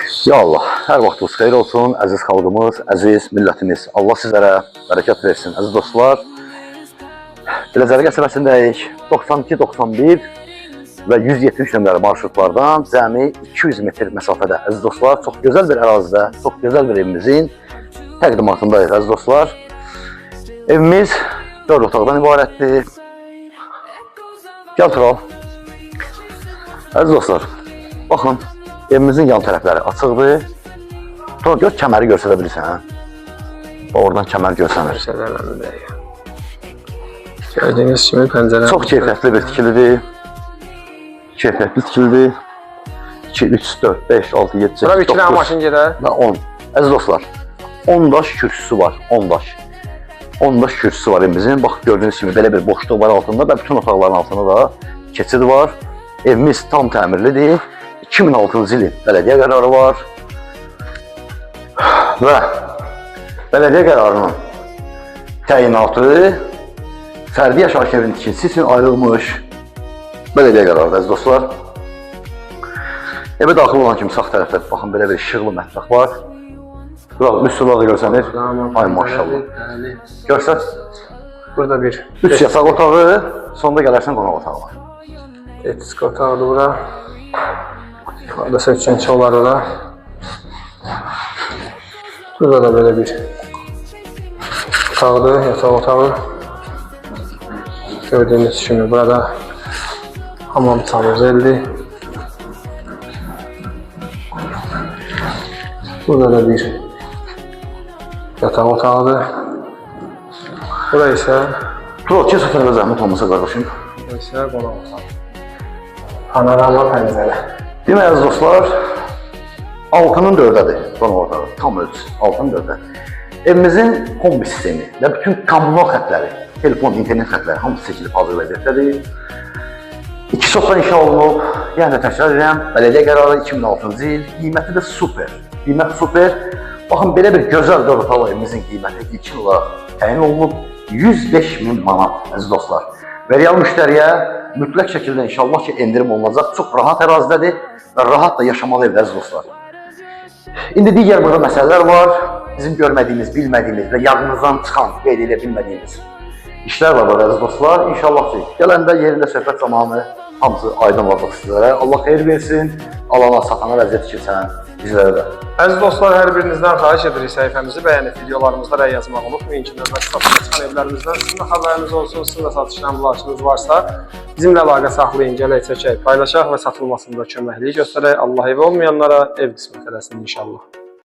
Ya Allah, hər vaxtınız xeyir olsun, əziz xalqımız, əziz millətimiz. Allah sizlərə bərəkət versin, əziz dostlar. Biləcəri qəsəbəsindəyik. 92-91 və 170 nömrəli marşrutlardan cəmi 200 metr məsafədə. Əziz dostlar, çox gözəl bir ərazidə, çox gözəl bir evimizin təqdimatındayıq, əziz dostlar. Evimiz 4 otaqdan ibarətdir. Gəl tural. Əziz dostlar, baxın. Evimizin yan tərəfləri açıqdır. Sonra gör, kəməri görsədə bilirsən. Oradan kəmər görsənir. Gördüyünüz kimi pəncərə. Çox keyfiyyətli bir tikilidir. Keyfiyyətli tikilidir. 2, 3, 4, 5, 6, 7, 8, 9. Bura bir kilə maşın gedər. Və 10. Əziz dostlar, 10 daş kürsüsü var. 10 daş. 10 daş kürsüsü var evimizin. Bax, gördüyünüz kimi belə bir boşluq var altında və bütün otaqların altında da keçid var. Evimiz tam təmirlidir. 2006-cı ilin bələdiyyə qərarı var və bələdiyyə qərarının təyinatı fərdi yaşayış evinin tikintisi üçün ayrılmış bələdiyyə qərarıdır, əziz dostlar. Evə daxil olan kimi sağ tərəfdə baxın, belə bir işıqlı mətbəx var. Müslülağı görsənir. Ay maşallah. Görsət. Burada bir 3 yataq otağı, sonunda gələrsən qonaq otağı var. Etisk otağıdır bura. Burada sökçənçi olar ora. Burada da böyle bir otaqdır, yataq otağı. Gördüğünüz kimi burada hamam sanuzeldir. Burada da bir yataq otağıdır. Burası ise Tural, kes otağa zəhmət olmasa qardaşım. Burası ise qonaq otağı. Panorama pəncərə. Demək, əziz dostlar, 6'nın 4'dədir qonaq otağı, tam ölçüsü, 6'nın 4'də. Evimizin kombi sistemi və bütün kommunal xətləri, telefon, internet xətləri hamısı seçilib hazır vəziyyətdədir. 2 sotdan inşa olunub, yəni təkrar edirəm, bələdiyyə qərarı 2006-cı il, qiyməti də super. Qiymət super. Baxın, belə bir gözəl 4 otaqlı evimizin qiyməti ilkin olaraq təyin olunub 105.000 manat, əziz dostlar. Və real müştəriyə mütləq şəkildə inşallah ki, endirim olunacaq. Çox rahat ərazidədir və rahat da yaşamalı evdə, əziz dostlar. İndi digər burada məsələlər var. Bizim görmədiyimiz, bilmədiyimiz və yadınızdan çıxan, qeyd edə bilmədiyimiz işlər var burada, əziz dostlar. İnşallah ki, gələndə yerində söhbət zamanı hamısı aydın olacaq sizlərə. Allah xeyir versin, alana, satana vəziyyət keçən bizlərə də. Əziz dostlar, hər birinizdən xahiş edirik səhifəmizi bəyənib videolarımızda rəy yazmağı unutmayın ki, növbəti satışa çıxan evlərimizdən sizin də xəbəriniz olsun, sizin də satışla mülasibətiniz varsa bizimlə əlaqə saxlayın, gələk çəkək, paylaşaq və satılmasında köməkliyi göstərək. Allah evi olmayanlara ev qismət eləsin inşallah.